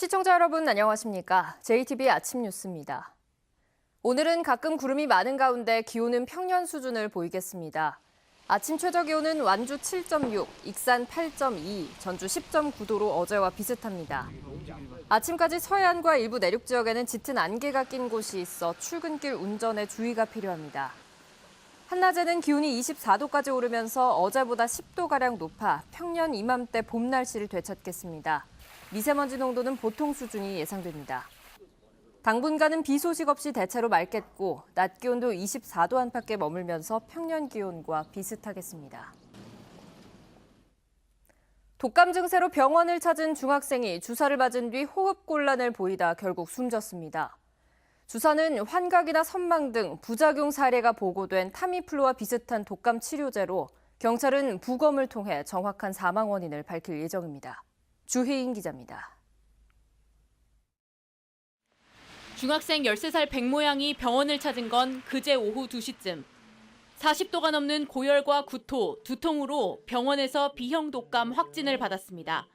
시청자 여러분 안녕하십니까? JTBC 아침 뉴스입니다. 오늘은 가끔 구름이 많은 가운데 기온은 평년 수준을 보이겠습니다. 아침 최저 기온은 완주 7.6, 익산 8.2, 전주 10.9도로 어제와 비슷합니다. 아침까지 서해안과 일부 내륙 지역에는 짙은 안개가 낀 곳이 있어 출근길 운전에 주의가 필요합니다. 한낮에는 기온이 24도까지 오르면서 어제보다 10도가량 높아 평년 이맘때 봄 날씨를 되찾겠습니다. 미세먼지 농도는 보통 수준이 예상됩니다. 당분간은 비 소식 없이 대체로 맑겠고 낮 기온도 24도 안팎에 머물면서 평년 기온과 비슷하겠습니다. 독감 증세로 병원을 찾은 중학생이 주사를 맞은 뒤 호흡곤란을 보이다 결국 숨졌습니다. 주사는 환각이나 선망 등 부작용 사례가 보고된 타미플루와 비슷한 독감 치료제로 경찰은 부검을 통해 정확한 사망 원인을 밝힐 예정입니다. 주혜인 기자입니다. 중학생 13살 백 모양이 병원을 찾은 건 그제 오후 2시쯤. 40도가 넘는 고열과 구토, 두통으로 병원에서 B형 독감 확진을 받았습니다.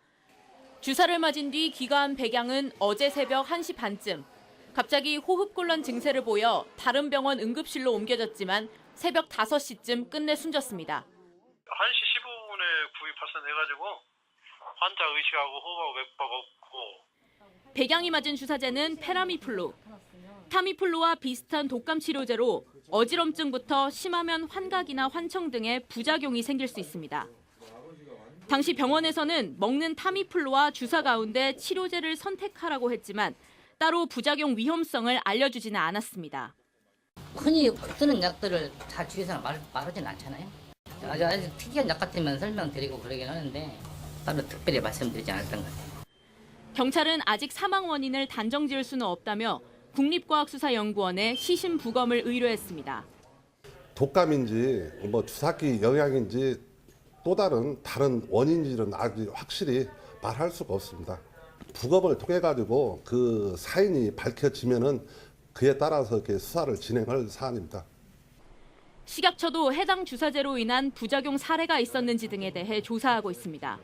주사를 맞은 뒤 귀가한 백양은 어제 새벽 1시 반쯤 갑자기 호흡곤란 증세를 보여 다른 병원 응급실로 옮겨졌지만 새벽 5시쯤 끝내 숨졌습니다. 1시 15분에 구입 발생해가지고 환자 의식하고 호흡하고 맥박 없고. 백양이 맞은 주사제는 페라미플루. 타미플루와 비슷한 독감 치료제로 어지럼증부터 심하면 환각이나 환청 등의 부작용이 생길 수 있습니다. 당시 병원에서는 먹는 타미플루와 주사 가운데 치료제를 선택하라고 했지만 따로 부작용 위험성을 알려주지는 않았습니다. 흔히 쓰는 약들을 다 주위에서는 말하진 않잖아요. 아주 특이한 약 같으면 설명드리고 그러긴 하는데 따로 특별히 말씀드리지 않았던 것 같아요. 경찰은 아직 사망 원인을 단정 지을 수는 없다며 국립과학수사연구원에 시신 부검을 의뢰했습니다. 독감인지 주사기 영향인지 또 다른 원인인지는 아직 확실히 말할 수가 없습니다. 부검을 통해 가지고 그 사인이 밝혀지면은 그에 따라서 이렇게 수사를 진행할 사안입니다. 식약처도 해당 주사제로 인한 부작용 사례가 있었는지 등에 대해 조사하고 있습니다.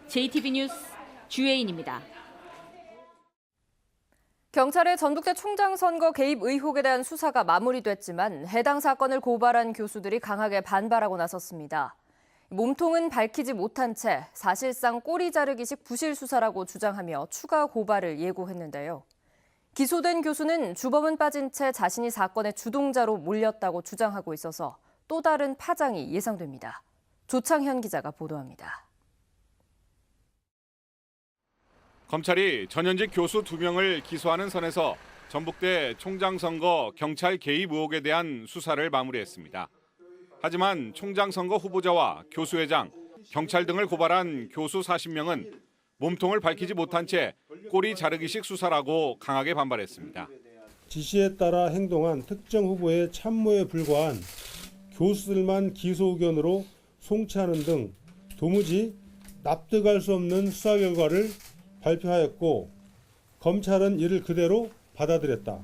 JTBC 뉴스 주혜인입니다. 경찰의 전북대 총장 선거 개입 의혹에 대한 수사가 마무리됐지만 해당 사건을 고발한 교수들이 강하게 반발하고 나섰습니다. 몸통은 밝히지 못한 채 사실상 꼬리 자르기식 부실 수사라고 주장하며 추가 고발을 예고했는데요. 기소된 교수는 주범은 빠진 채 자신이 사건의 주동자로 몰렸다고 주장하고 있어서 또 다른 파장이 예상됩니다. 조창현 기자가 보도합니다. 검찰이 전현직 교수 2명을 기소하는 선에서 전북대 총장 선거 경찰 개입 의혹에 대한 수사를 마무리했습니다. 하지만 총장 선거 후보자와 교수회장, 경찰 등을 고발한 교수 40명은 몸통을 밝히지 못한 채 꼬리 자르기식 수사라고 강하게 반발했습니다. 지시에 따라 행동한 특정 후보의 참모에 불과한 교수들만 기소 의견으로 송치하는 등 도무지 납득할 수 없는 수사 결과를 발표하였고 검찰은 이를 그대로 받아들였다.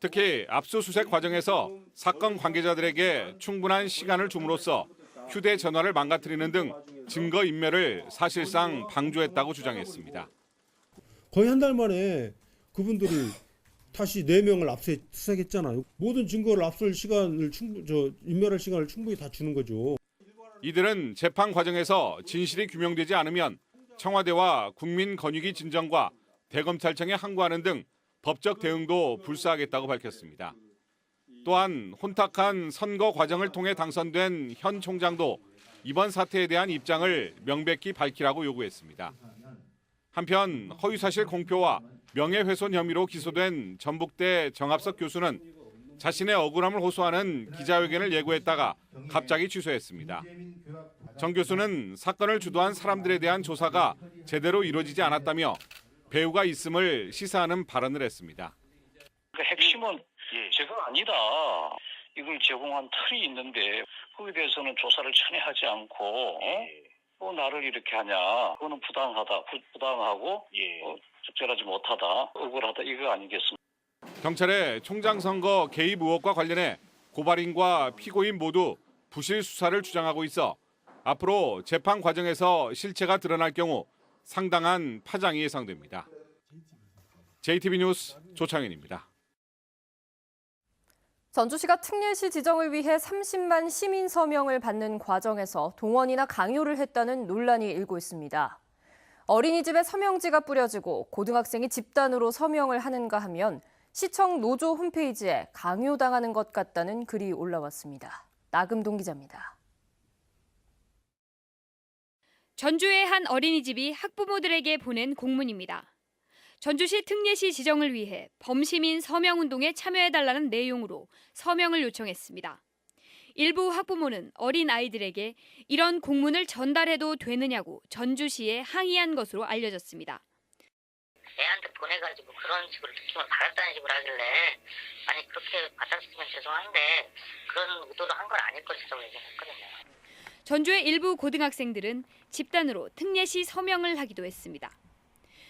특히 압수수색 과정에서 사건 관계자들에게 충분한 시간을 줌으로써 휴대전화를 망가뜨리는 등 증거인멸을 사실상 방조했다고 주장했습니다. 거의 한 달 만에 그분들을 다시 4명을 압수수색했잖아요. 모든 증거를 압수할 시간을 인멸할 시간을 충분히 다 주는 거죠. 이들은 재판 과정에서 진실이 규명되지 않으면 청와대와 국민권익위 진정과 대검찰청에 항고하는 등 법적 대응도 불사하겠다고 밝혔습니다. 또한 혼탁한 선거 과정을 통해 당선된 현 총장도 이번 사태에 대한 입장을 명백히 밝히라고 요구했습니다. 한편 허위사실 공표와 명예훼손 혐의로 기소된 전북대 정합석 교수는 자신의 억울함을 호소하는 기자회견을 예고했다가 갑자기 취소했습니다. 정 교수는 사건을 주도한 사람들에 대한 조사가 제대로 이루어지지 않았다며 배후가 있음을 시사하는 발언을 했습니다. 핵심은 제가 아니다. 이걸 제공한 틀이 있는데 거기에 대해서는 조사를 전혀 하지 않고 또 나를 이렇게 하냐. 그거는 부당하고 적절하지 못하다. 억울하다. 이거 아니겠습니까? 경찰의 총장 선거 개입 의혹과 관련해 고발인과 피고인 모두 부실 수사를 주장하고 있어 앞으로 재판 과정에서 실체가 드러날 경우 상당한 파장이 예상됩니다. JTB 뉴스 조창현입니다. 전주시가 특례시 지정을 위해 30만 시민 서명을 받는 과정에서 동원이나 강요를 했다는 논란이 일고 있습니다. 어린이집에 서명지가 뿌려지고 고등학생이 집단으로 서명을 하는가 하면 시청 노조 홈페이지에 강요당하는 것 같다는 글이 올라왔습니다. 나금동 기자입니다. 전주의 한 어린이집이 학부모들에게 보낸 공문입니다. 전주시 특례시 지정을 위해 범시민 서명운동에 참여해달라는 내용으로 서명을 요청했습니다. 일부 학부모는 어린 아이들에게 이런 공문을 전달해도 되느냐고 전주시에 항의한 것으로 알려졌습니다. 애한테 보내가지고 그런 식으로 느낌을 받았다는 식으로 하길래 아니 그렇게 받았으면 죄송한데 그런 의도로 한 건 아닐 것이라고 얘기했거든요. 전주의 일부 고등학생들은 집단으로 특례시 서명을 하기도 했습니다.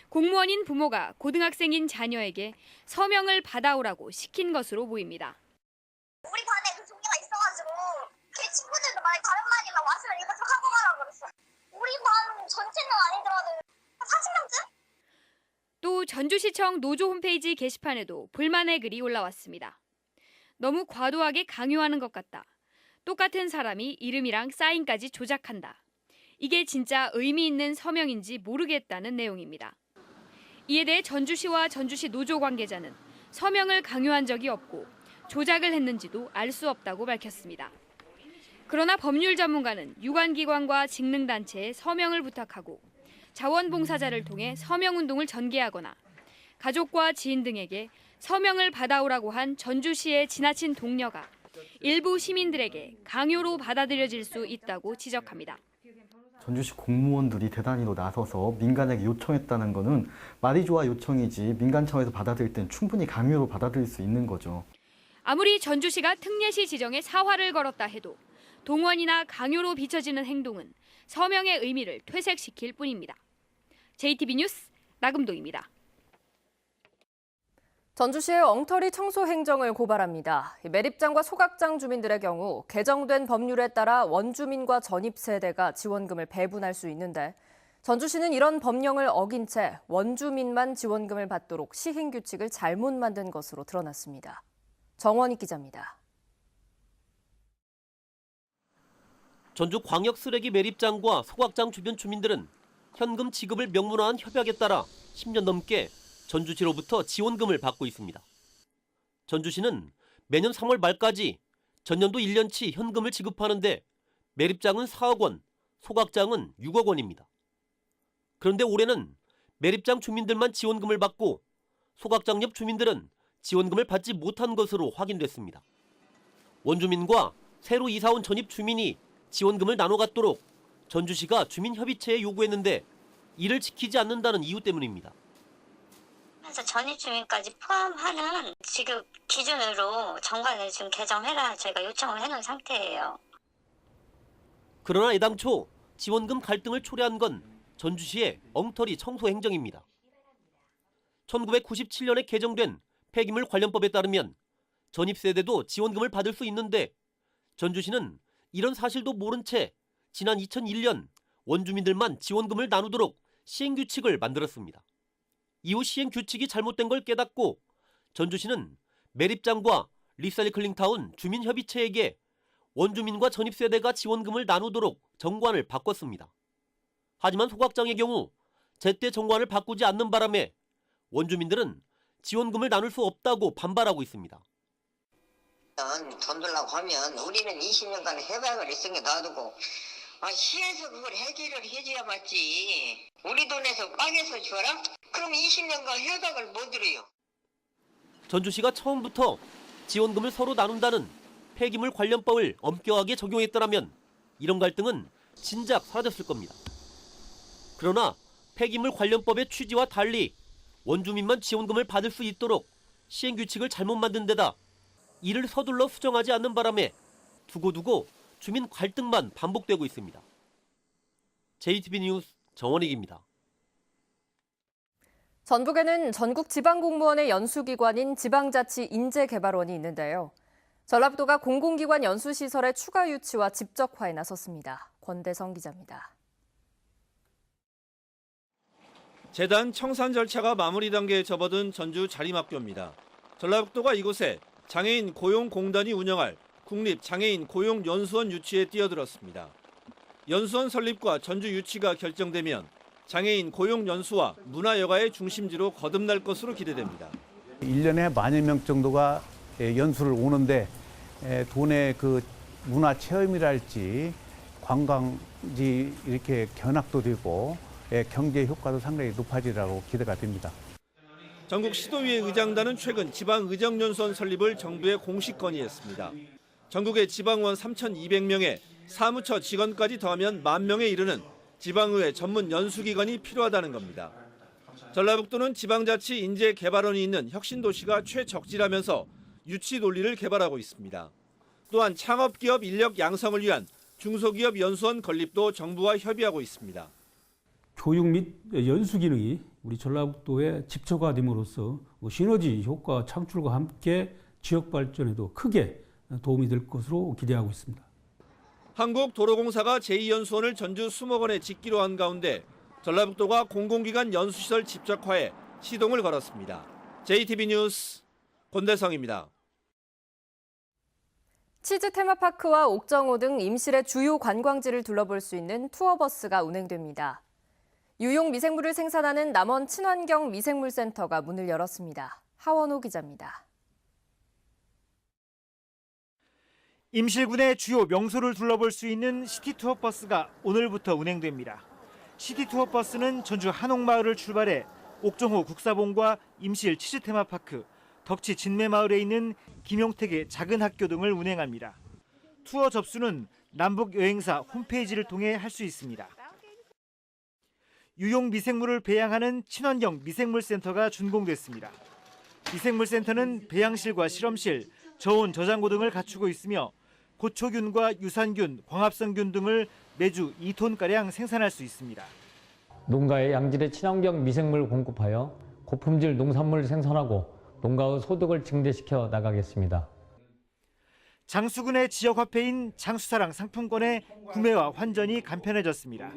공무원인 부모가 고등학생인 자녀에게 서명을 받아오라고 시킨 것으로 보입니다. 우리 반에 그 종이가 있어가지고 걔 친구들도 만약 다른 반이면 왔으면 이거 좀 하고 가라고 그랬어. 우리 반 전체는 아니더라도 40명쯤? 또 전주시청 노조 홈페이지 게시판에도 불만의 글이 올라왔습니다. 너무 과도하게 강요하는 것 같다. 똑같은 사람이 이름이랑 사인까지 조작한다. 이게 진짜 의미 있는 서명인지 모르겠다는 내용입니다. 이에 대해 전주시와 전주시 노조 관계자는 서명을 강요한 적이 없고 조작을 했는지도 알 수 없다고 밝혔습니다. 그러나 법률 전문가는 유관기관과 직능단체에 서명을 부탁하고 자원봉사자를 통해 서명운동을 전개하거나 가족과 지인 등에게 서명을 받아오라고 한 전주시의 지나친 동료가 일부 시민들에게 강요로 받아들여질 수 있다고 지적합니다. 전주시 공무원들이 대단히도 나서서 민간에게 요청했다는 것은 말이 좋아 요청이지 민간 차원에서 받아들일 땐 충분히 강요로 받아들일 수 있는 거죠. 아무리 전주시가 특례시 지정에 사활을 걸었다 해도 동원이나 강요로 비춰지는 행동은 서명의 의미를 퇴색시킬 뿐입니다. JTB 뉴스 나금동입니다. 전주시의 엉터리 청소 행정을 고발합니다. 매립장과 소각장 주민들의 경우 개정된 법률에 따라 원주민과 전입세대가 지원금을 배분할 수 있는데 전주시는 이런 법령을 어긴 채 원주민만 지원금을 받도록 시행규칙을 잘못 만든 것으로 드러났습니다. 정원익 기자입니다. 전주 광역 쓰레기 매립장과 소각장 주변 주민들은 현금 지급을 명문화한 협약에 따라 10년 넘게 전주시로부터 지원금을 받고 있습니다. 전주시는 매년 3월 말까지 전년도 1년치 현금을 지급하는데 매립장은 4억 원, 소각장은 6억 원입니다. 그런데 올해는 매립장 주민들만 지원금을 받고 소각장 옆 주민들은 지원금을 받지 못한 것으로 확인됐습니다. 원주민과 새로 이사온 전입 주민이 지원금을 나눠 갖도록 전주시가 주민협의체에 요구했는데 이를 지키지 않는다는 이유 때문입니다. 그래서 전입 주민까지 포함하는 지급 기준으로 정관을 지금 개정해라 저희가 요청을 해놓은 상태예요. 그러나 애당초 지원금 갈등을 초래한 건 전주시의 엉터리 청소 행정입니다. 1997년에 개정된 폐기물 관련법에 따르면 전입세대도 지원금을 받을 수 있는데 전주시는 이런 사실도 모른 채 지난 2001년 원주민들만 지원금을 나누도록 시행규칙을 만들었습니다. 이후 시행규칙이 잘못된 걸 깨닫고 전주시는 매립장과 리사이클링타운 주민협의체에게 원주민과 전입세대가 지원금을 나누도록 정관을 바꿨습니다. 하지만 소각장의 경우 제때 정관을 바꾸지 않는 바람에 원주민들은 지원금을 나눌 수 없다고 반발하고 있습니다. 돈 들라고 하면 우리는 20년간 협약을 했으니까 놔두고 시에서 그걸 해결을 해줘야 맞지. 우리 돈에서 빵에서 줘라? 그럼 20년간 협약을 못 들어요. 전주시가 처음부터 지원금을 서로 나눈다는 폐기물 관련법을 엄격하게 적용했더라면 이런 갈등은 진작 사라졌을 겁니다. 그러나 폐기물 관련법의 취지와 달리 원주민만 지원금을 받을 수 있도록 시행규칙을 잘못 만든 데다 이를 서둘러 수정하지 않는 바람에 두고두고 주민 갈등만 반복되고 있습니다. JTB 뉴스 정원익입니다. 전북에는 전국 지방공무원의 연수기관인 지방자치인재개발원이 있는데요. 전라북도가 공공기관 연수시설의 추가 유치와 집적화에 나섰습니다. 권대성 기자입니다. 재단 청산 절차가 마무리 단계에 접어든 전주 자림학교입니다. 전라북도가 이곳에 장애인 고용공단이 운영할 국립장애인 고용연수원 유치에 뛰어들었습니다. 연수원 설립과 전주 유치가 결정되면 장애인 고용연수와 문화여가의 중심지로 거듭날 것으로 기대됩니다. 1년에 만여 명 정도가 연수를 오는데 돈의 그 문화 체험이랄지 관광지 이렇게 견학도 되고 경제 효과도 상당히 높아지라고 기대가 됩니다. 전국 시도위의 의장단은 최근 지방의정연수원 설립을 정부에 공식 건의했습니다. 전국의 지방의원 3,200명에 사무처 직원까지 더하면 10,000명에 이르는 지방의회 전문 연수기관이 필요하다는 겁니다. 전라북도는 지방자치 인재개발원이 있는 혁신도시가 최적지라면서 유치 논리를 개발하고 있습니다. 또한 창업기업 인력 양성을 위한 중소기업 연수원 건립도 정부와 협의하고 있습니다. 교육 및 연수 기능이 우리 전라북도에 집초화됨으로써 시너지 효과 창출과 함께 지역 발전에도 크게 도움이 될 것으로 기대하고 있습니다. 한국도로공사가 제2연수원을 전주 수목원에 짓기로 한 가운데 전라북도가 공공기관 연수시설 집적화에 시동을 걸었습니다. JTB 뉴스 권대성입니다. 치즈 테마파크와 옥정호 등 임실의 주요 관광지를 둘러볼 수 있는 투어버스가 운행됩니다. 유용 미생물을 생산하는 남원 친환경 미생물센터가 문을 열었습니다. 하원호 기자입니다. 임실군의 주요 명소를 둘러볼 수 있는 시티투어버스가 오늘부터 운행됩니다. 시티투어버스는 전주 한옥마을을 출발해 옥정호 국사봉과 임실 치즈 테마파크, 덕치 진매마을에 있는 김용택의 작은 학교 등을 운행합니다. 투어 접수는 남북여행사 홈페이지를 통해 할 수 있습니다. 유용 미생물을 배양하는 친환경 미생물센터가 준공됐습니다. 미생물센터는 배양실과 실험실, 저온 저장고 등을 갖추고 있으며 고초균과 유산균, 광합성균 등을 매주 2톤가량 생산할 수 있습니다. 농가에 양질의 친환경 미생물을 공급하여 고품질 농산물을 생산하고 농가의 소득을 증대시켜 나가겠습니다. 장수군의 지역화폐인 장수사랑 상품권의 구매와 환전이 간편해졌습니다.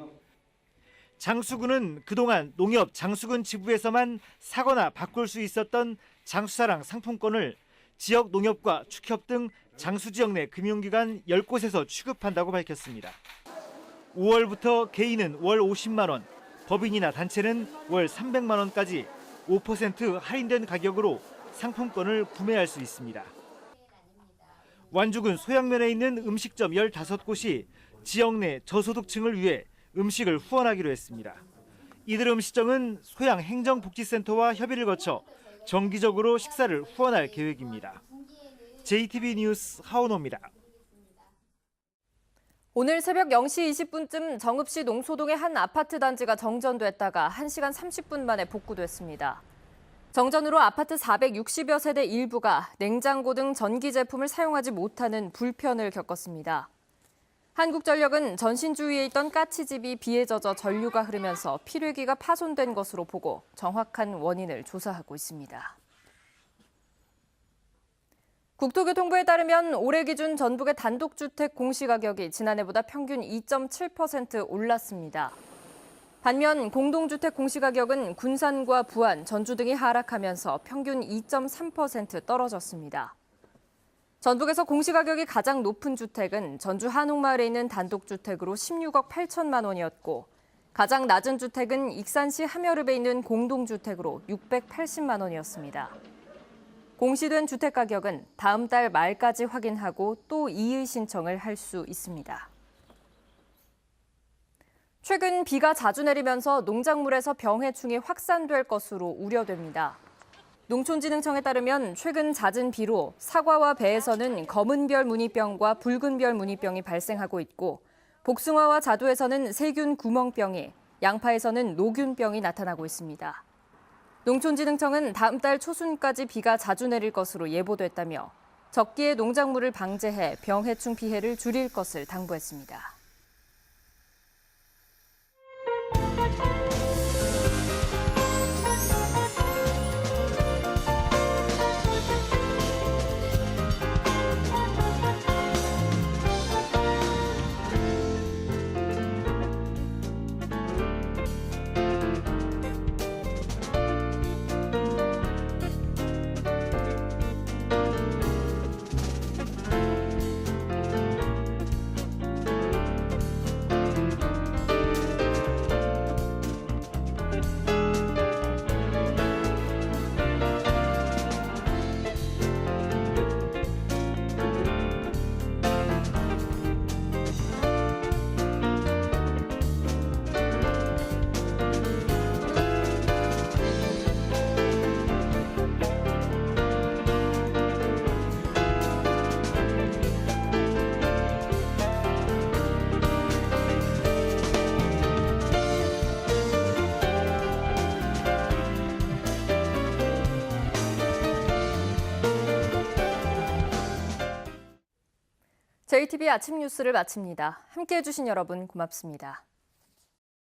장수군은 그동안 농협 장수군 지부에서만 사거나 바꿀 수 있었던 장수사랑 상품권을 지역 농협과 축협 등 장수 지역 내 금융기관 10곳에서 취급한다고 밝혔습니다. 5월부터 개인은 월 50만 원, 법인이나 단체는 월 300만 원까지 5% 할인된 가격으로 상품권을 구매할 수 있습니다. 완주군 소양면에 있는 음식점 15곳이 지역 내 저소득층을 위해 음식을 후원하기로 했습니다. 이들 음식점은 소양행정복지센터와 협의를 거쳐 정기적으로 식사를 후원할 계획입니다. JTB 뉴스 하원호입니다. 오늘 새벽 0시 20분쯤 정읍시 농소동의 한 아파트 단지가 정전됐다가 1시간 30분 만에 복구됐습니다. 정전으로 아파트 460여 세대 일부가 냉장고 등 전기 제품을 사용하지 못하는 불편을 겪었습니다. 한국전력은 전신 주위에 있던 가치집이 비에 젖어 전류가 흐르면서 필외기가 파손된 것으로 보고 정확한 원인을 조사하고 있습니다. 국토교통부에 따르면 올해 기준 전북의 단독주택 공시가격이 지난해보다 평균 2.7% 올랐습니다. 반면 공동주택 공시가격은 군산과 부안, 전주 등이 하락하면서 평균 2.3% 떨어졌습니다. 전북에서 공시가격이 가장 높은 주택은 전주 한옥마을에 있는 단독주택으로 16억 8천만 원이었고 가장 낮은 주택은 익산시 함여릅에 있는 공동주택으로 680만 원이었습니다. 공시된 주택가격은 다음 달 말까지 확인하고 또 이의 신청을 할 수 있습니다. 최근 비가 자주 내리면서 농작물에서 병해충이 확산될 것으로 우려됩니다. 농촌진흥청에 따르면 최근 잦은 비로 사과와 배에서는 검은별 무늬병과 붉은별 무늬병이 발생하고 있고 복숭아와 자두에서는 세균 구멍병이, 양파에서는 노균병이 나타나고 있습니다. 농촌진흥청은 다음 달 초순까지 비가 자주 내릴 것으로 예보됐다며 적기에 농작물을 방제해 병해충 피해를 줄일 것을 당부했습니다. JTBC 아침 뉴스를 마칩니다. 함께해 주신 여러분 고맙습니다.